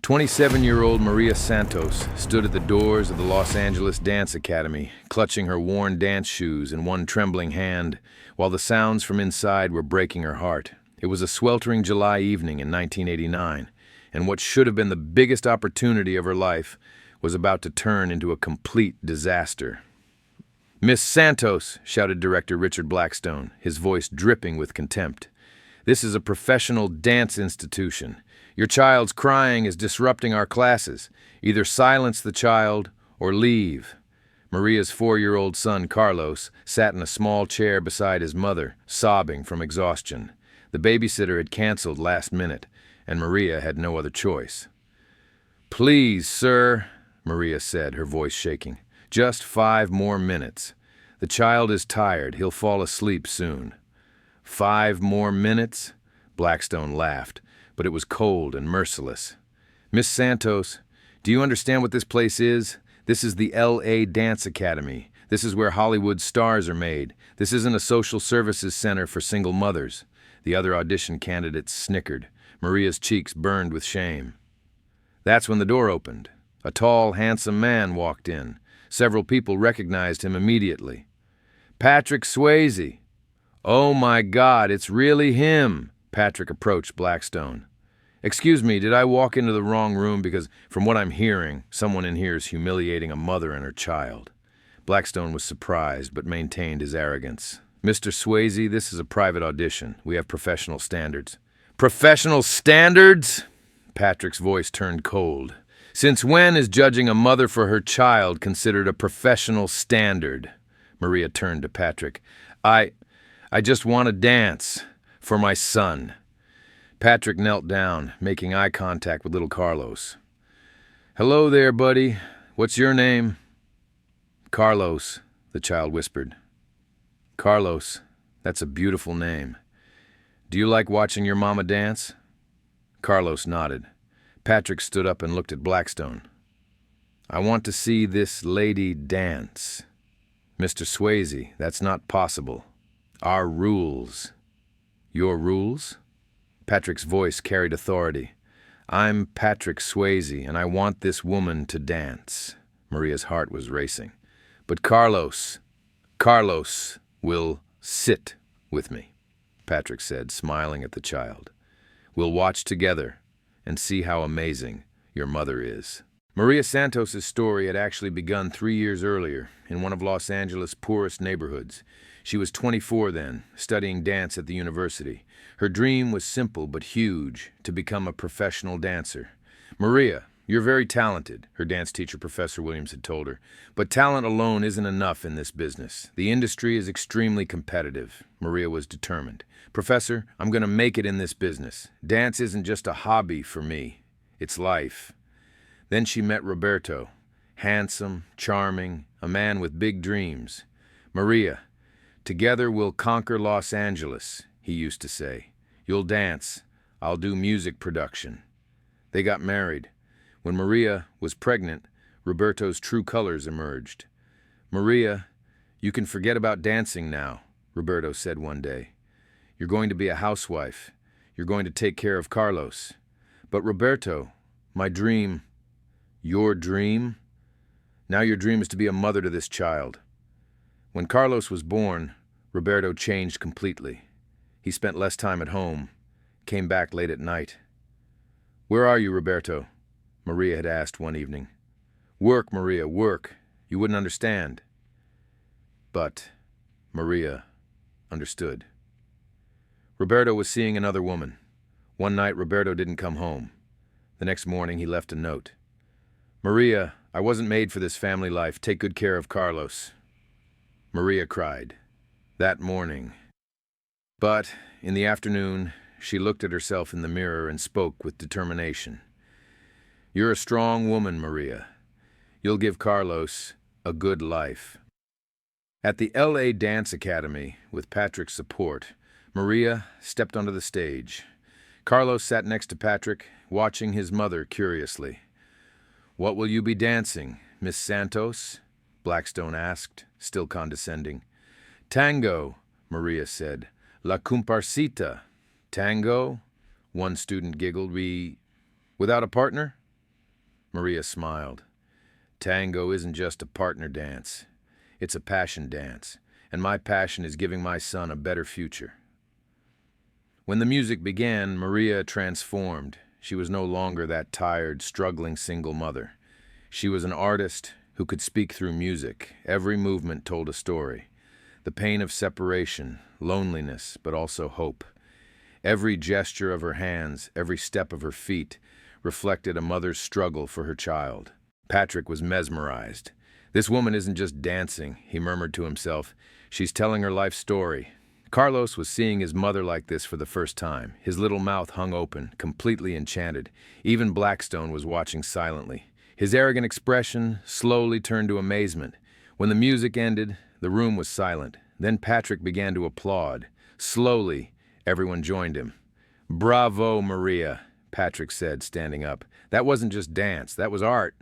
27-year-old Maria Santos stood at the doors of the Los Angeles Dance Academy, clutching her worn dance shoes in one trembling hand, while the sounds from inside were breaking her heart. It was a sweltering July evening in 1989, and what should have been the biggest opportunity of her life was about to turn into a complete disaster. "Miss Santos," shouted director Richard Blackstone, his voice dripping with contempt. "This is a professional dance institution. Your child's crying is disrupting our classes. Either silence the child or leave." Maria's 4-year-old son, Carlos, sat in a small chair beside his mother, sobbing from exhaustion. The babysitter had canceled last minute, and Maria had no other choice. "Please, sir," Maria said, her voice shaking. "Just 5 more minutes. The child is tired. He'll fall asleep soon." 5 more minutes? Blackstone laughed, but it was cold and merciless. "Miss Santos, do you understand what this place is? This is the L.A. Dance Academy. This is where Hollywood stars are made. This isn't a social services center for single mothers." The other audition candidates snickered. Maria's cheeks burned with shame. That's when the door opened. A tall, handsome man walked in. Several people recognized him immediately. "Patrick Swayze." "Oh my God, it's really him." Patrick approached Blackstone. "Excuse me, did I walk into the wrong room? Because from what I'm hearing, someone in here is humiliating a mother and her child." Blackstone was surprised, but maintained his arrogance. "Mr. Swayze, this is a private audition. We have professional standards." "Professional standards?" Patrick's voice turned cold. "Since when is judging a mother for her child considered a professional standard?" Maria turned to Patrick. I just want to dance for my son." Patrick knelt down, making eye contact with little Carlos. "Hello there, buddy. What's your name?" "Carlos," the child whispered. "Carlos, that's a beautiful name. Do you like watching your mama dance?" Carlos nodded. Patrick stood up and looked at Blackstone. "I want to see this lady dance." "Mr. Swayze, that's not possible. Our rules." "Your rules?" Patrick's voice carried authority. "I'm Patrick Swayze, and I want this woman to dance." Maria's heart was racing. "But Carlos will sit with me," Patrick said, smiling at the child. "We'll watch together and see how amazing your mother is." Maria Santos' story had actually begun 3 years earlier in one of Los Angeles' poorest neighborhoods. She was 24 then, studying dance at the university. Her dream was simple but huge, to become a professional dancer. "Maria, you're very talented," her dance teacher, Professor Williams, had told her. "But talent alone isn't enough in this business. The industry is extremely competitive." Maria was determined. "Professor, I'm going to make it in this business. Dance isn't just a hobby for me. It's life." Then she met Roberto, handsome, charming, a man with big dreams. "Maria, together we'll conquer Los Angeles," he used to say. "You'll dance. I'll do music production." They got married. When Maria was pregnant, Roberto's true colors emerged. "Maria, you can forget about dancing now," Roberto said one day. "You're going to be a housewife. You're going to take care of Carlos." "But Roberto, my dream..." "Your dream? Now your dream is to be a mother to this child." When Carlos was born, Roberto changed completely. He spent less time at home, came back late at night. "Where are you, Roberto?" Maria had asked one evening. "Work, Maria, work. You wouldn't understand." But Maria understood. Roberto was seeing another woman. One night, Roberto didn't come home. The next morning, he left a note. "Maria, I wasn't made for this family life. Take good care of Carlos." Maria cried. That morning. But in the afternoon, she looked at herself in the mirror and spoke with determination. "You're a strong woman, Maria. You'll give Carlos a good life." At the L.A. Dance Academy, with Patrick's support, Maria stepped onto the stage. Carlos sat next to Patrick, watching his mother curiously. "What will you be dancing, Miss Santos?" Blackstone asked, still condescending. "Tango," Maria said. "La comparsita." "Tango?" One student giggled. Without a partner?" Maria smiled. Tango isn't just a partner dance. It's a passion dance, and my passion is giving my son a better future. When the music began, Maria transformed. She was no longer that tired, struggling single mother. She was an artist who could speak through music. Every movement told a story. The pain of separation, loneliness, but also hope. Every gesture of her hands, every step of her feet, reflected a mother's struggle for her child. Patrick was mesmerized. This woman isn't just dancing, he murmured to himself. She's telling her life story. Carlos was seeing his mother like this for the first time. His little mouth hung open, completely enchanted. Even Blackstone was watching silently. His arrogant expression slowly turned to amazement. When the music ended, the room was silent. Then Patrick began to applaud. Slowly, everyone joined him. "Bravo, Maria," Patrick said, standing up. "That wasn't just dance, that was art."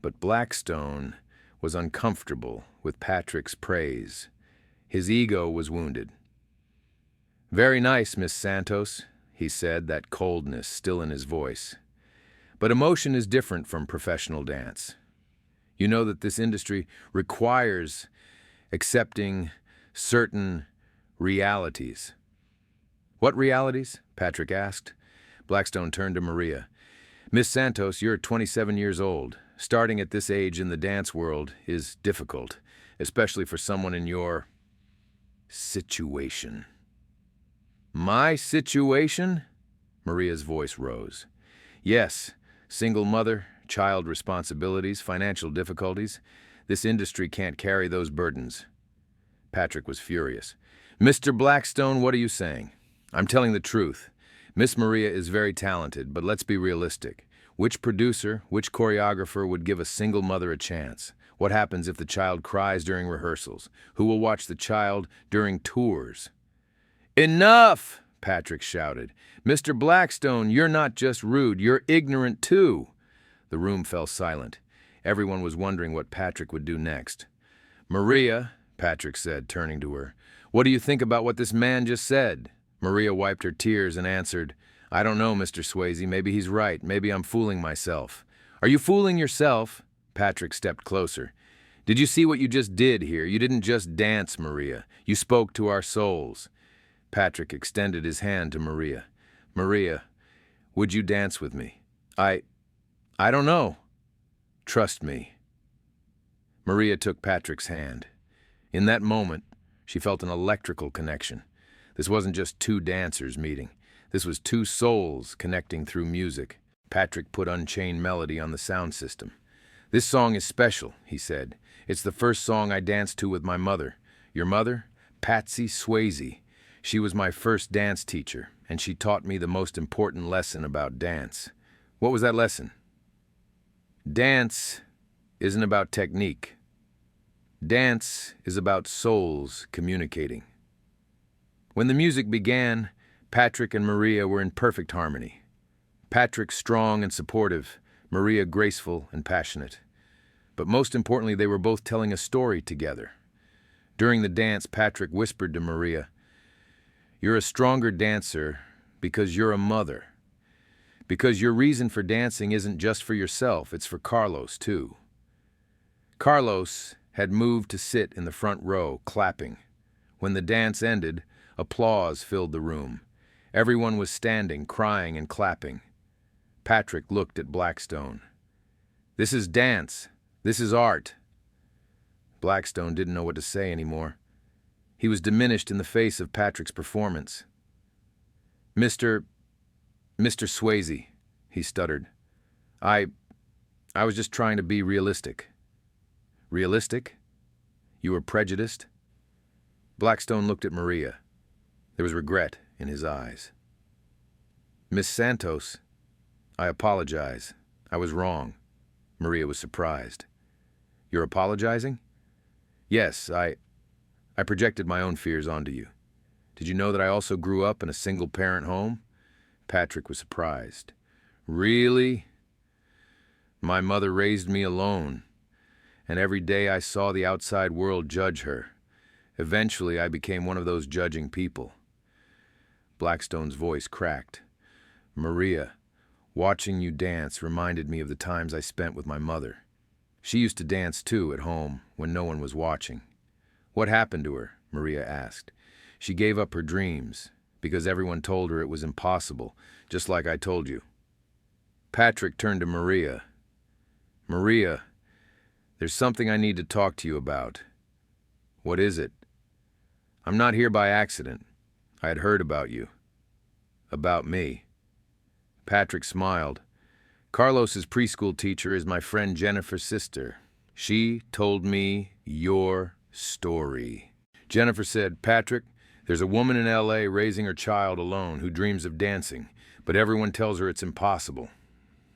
But Blackstone was uncomfortable with Patrick's praise. His ego was wounded. "Very nice, Miss Santos," he said, that coldness still in his voice. "But emotion is different from professional dance. You know that this industry requires accepting certain realities." "What realities?" Patrick asked. Blackstone turned to Maria. "Miss Santos, you're 27 years old. Starting at this age in the dance world is difficult, especially for someone in your situation." "My situation?" Maria's voice rose. "Yes, single mother, child responsibilities, financial difficulties. This industry can't carry those burdens." Patrick was furious. "Mr. Blackstone, what are you saying?" "I'm telling the truth. Miss Maria is very talented, but let's be realistic. Which producer, which choreographer would give a single mother a chance? What happens if the child cries during rehearsals? Who will watch the child during tours?" "Enough!" Patrick shouted. "Mr. Blackstone, you're not just rude, you're ignorant too." The room fell silent. Everyone was wondering what Patrick would do next. "Maria," Patrick said, turning to her, "what do you think about what this man just said?" Maria wiped her tears and answered, "I don't know, Mr. Swayze. Maybe he's right. Maybe I'm fooling myself." "Are you fooling yourself?" Patrick stepped closer. "Did you see what you just did here? You didn't just dance, Maria. You spoke to our souls." Patrick extended his hand to Maria. "Maria, would you dance with me?" I don't know." "Trust me." Maria took Patrick's hand. In that moment, she felt an electrical connection. This wasn't just two dancers meeting. This was two souls connecting through music. Patrick put Unchained Melody on the sound system. "This song is special," he said. "It's the first song I danced to with my mother." "Your mother?" "Patsy Swayze. She was my first dance teacher, and she taught me the most important lesson about dance." "What was that lesson?" "Dance isn't about technique. Dance is about souls communicating." When the music began, Patrick and Maria were in perfect harmony. Patrick strong and supportive, Maria graceful and passionate. But most importantly, they were both telling a story together. During the dance, Patrick whispered to Maria, "You're a stronger dancer because you're a mother. Because your reason for dancing isn't just for yourself, it's for Carlos, too." Carlos had moved to sit in the front row, clapping. When the dance ended, applause filled the room. Everyone was standing, crying and clapping. Patrick looked at Blackstone. "This is dance. This is art." Blackstone didn't know what to say anymore. He was diminished in the face of Patrick's performance. Mr. Swayze," he stuttered. I was just trying to be realistic." "Realistic? You were prejudiced?" Blackstone looked at Maria. There was regret in his eyes. "Miss Santos, I apologize. I was wrong." Maria was surprised. "You're apologizing?" "Yes, I projected my own fears onto you. Did you know that I also grew up in a single-parent home?" Patrick was surprised. "Really?" "My mother raised me alone, and every day I saw the outside world judge her. Eventually, I became one of those judging people." Blackstone's voice cracked. "Maria, Watching you dance reminded me of the times I spent with my mother. She used to dance too at home when no one was watching. What happened to her? Maria asked. She gave up her dreams because everyone told her it was impossible, just like I told you. Patrick turned to Maria. Maria, there's something I need to talk to you about. What is it? I'm not here by accident. I had heard about you. About me. Patrick smiled. Carlos's preschool teacher is my friend Jennifer's sister. She told me your story. Jennifer said, Patrick, there's a woman in L.A. raising her child alone who dreams of dancing, but everyone tells her it's impossible.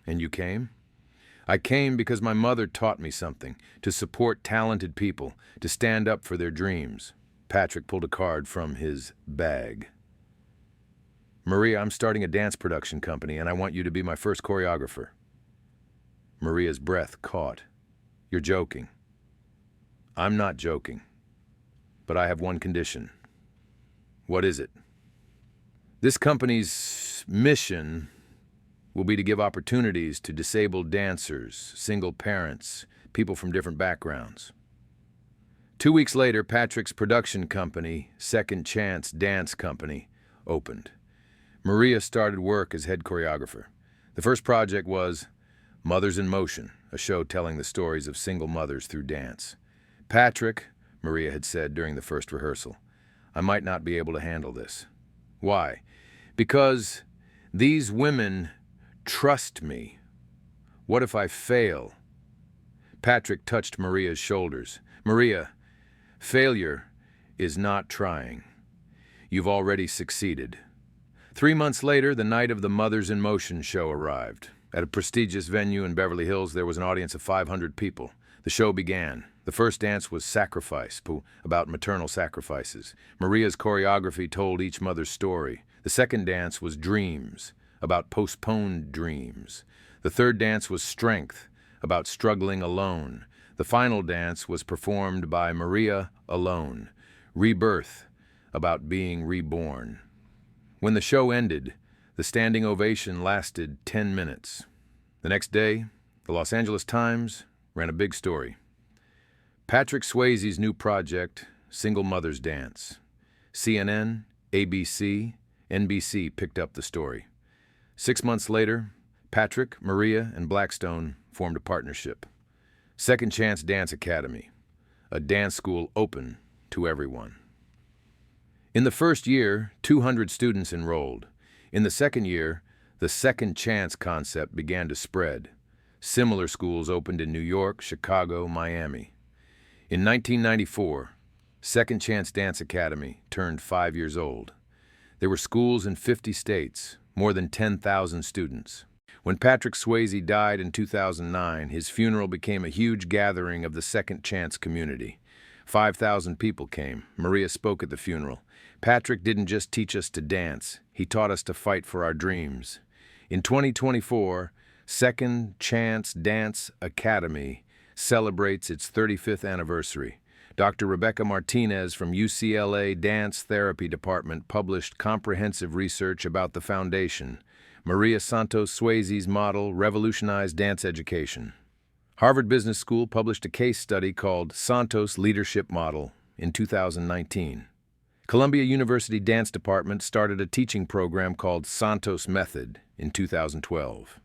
And you came? I came because my mother taught me something, to support talented people, to stand up for their dreams. Patrick pulled a card from his bag. Maria, I'm starting a dance production company, and I want you to be my first choreographer. Maria's breath caught. You're joking. I'm not joking. But I have one condition. What is it? This company's mission will be to give opportunities to disabled dancers, single parents, people from different backgrounds. 2 weeks later, Patrick's production company, Second Chance Dance Company, opened. Maria started work as head choreographer. The first project was Mothers in Motion, a show telling the stories of single mothers through dance. Patrick, Maria had said during the first rehearsal, I might not be able to handle this. Why? Because these women trust me. What if I fail? Patrick touched Maria's shoulders. Maria, failure is not trying. You've already succeeded. 3 months later, the night of the Mothers in Motion show arrived. At a prestigious venue in Beverly Hills, there was an audience of 500 people. The show began. The first dance was Sacrifice, about maternal sacrifices. Maria's choreography told each mother's story. The second dance was Dreams, about postponed dreams. The third dance was Strength, about struggling alone. The final dance was performed by Maria alone. Rebirth, about being reborn. When the show ended, the standing ovation lasted 10 minutes. The next day, the Los Angeles Times ran a big story. Patrick Swayze's new project, Single Mothers Dance. CNN, ABC, NBC picked up the story. 6 months later, Patrick, Maria, and Blackstone formed a partnership. Second Chance Dance Academy, a dance school open to everyone. In the first year, 200 students enrolled. In the second year, the Second Chance concept began to spread. Similar schools opened in New York, Chicago, Miami. In 1994, Second Chance Dance Academy turned 5 years old. There were schools in 50 states, more than 10,000 students. When Patrick Swayze died in 2009, his funeral became a huge gathering of the Second Chance community. 5,000 people came. Maria spoke at the funeral. Patrick didn't just teach us to dance, he taught us to fight for our dreams. In 2024, Second Chance Dance Academy celebrates its 35th anniversary. Dr. Rebecca Martinez from UCLA Dance Therapy Department published comprehensive research about the foundation. Maria Santos Swayze's model revolutionized dance education. Harvard Business School published a case study called Santos Leadership Model in 2019. Columbia University Dance Department started a teaching program called Santos Method in 2012.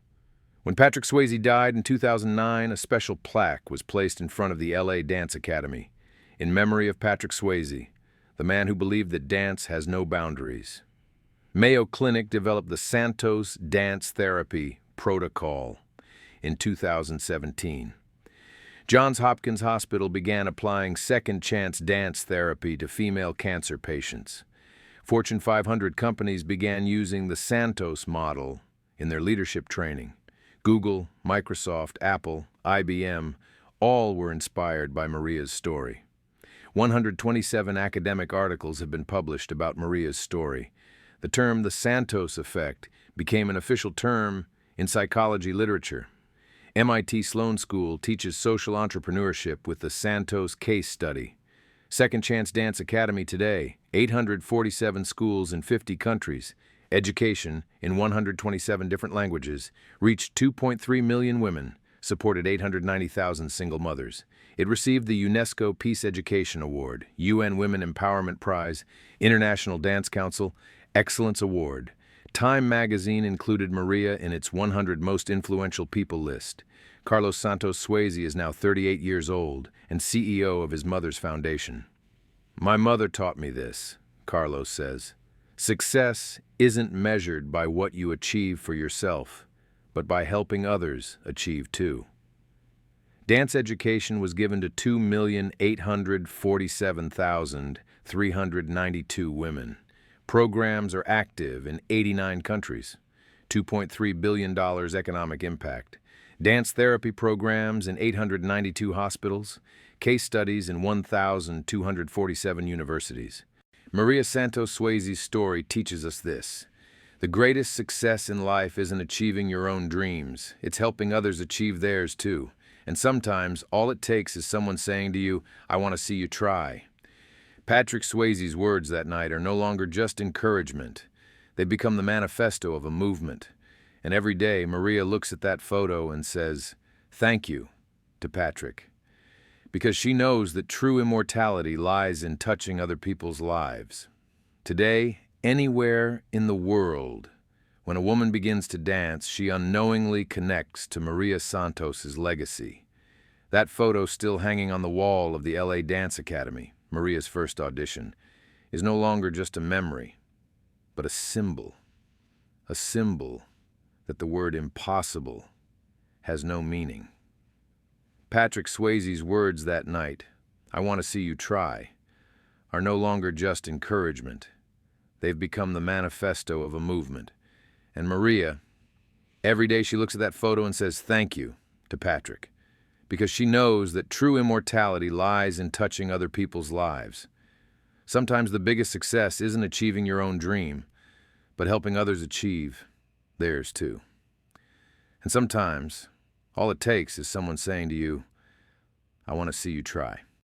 When Patrick Swayze died in 2009, a special plaque was placed in front of the LA Dance Academy in memory of Patrick Swayze, the man who believed that dance has no boundaries. Mayo Clinic developed the Santos Dance Therapy Protocol in 2017. Johns Hopkins Hospital began applying Second Chance Dance Therapy to female cancer patients. Fortune 500 companies began using the Santos model in their leadership training. Google, Microsoft, Apple, IBM, all were inspired by Maria's story. 127 academic articles have been published about Maria's story. The term the Santos effect became an official term in psychology literature. MIT Sloan School teaches social entrepreneurship with the Santos case study. Second Chance Dance Academy today, 847 schools in 50 countries, Education, in 127 different languages, reached 2.3 million women, supported 890,000 single mothers. It received the UNESCO Peace Education Award, UN Women Empowerment Prize, International Dance Council, Excellence Award. Time magazine included Maria in its 100 most influential people list. Carlos Santos Swayze is now 38 years old and CEO of his mother's foundation. "My mother taught me this," Carlos says. "Success isn't measured by what you achieve for yourself, but by helping others achieve too." Dance education was given to 2,847,392 women. Programs are active in 89 countries. $2.3 billion economic impact. Dance therapy programs in 892 hospitals. Case studies in 1,247 universities. Maria Santos Swayze's story teaches us this. The greatest success in life isn't achieving your own dreams. It's helping others achieve theirs too. And sometimes, all it takes is someone saying to you, "I want to see you try." Patrick Swayze's words that night are no longer just encouragement. They become the manifesto of a movement. And every day, Maria looks at that photo and says, "Thank you," to Patrick. Because she knows that true immortality lies in touching other people's lives. Today, anywhere in the world, when a woman begins to dance, she unknowingly connects to Maria Santos's legacy. That photo still hanging on the wall of the LA Dance Academy, Maria's first audition, is no longer just a memory, but a symbol. A symbol that the word impossible has no meaning. Patrick Swayze's words that night, "I want to see you try," are no longer just encouragement. They've become the manifesto of a movement. And Maria, every day she looks at that photo and says thank you to Patrick, because she knows that true immortality lies in touching other people's lives. Sometimes the biggest success isn't achieving your own dream, but helping others achieve theirs too. And sometimes, all it takes is someone saying to you, "I want to see you try."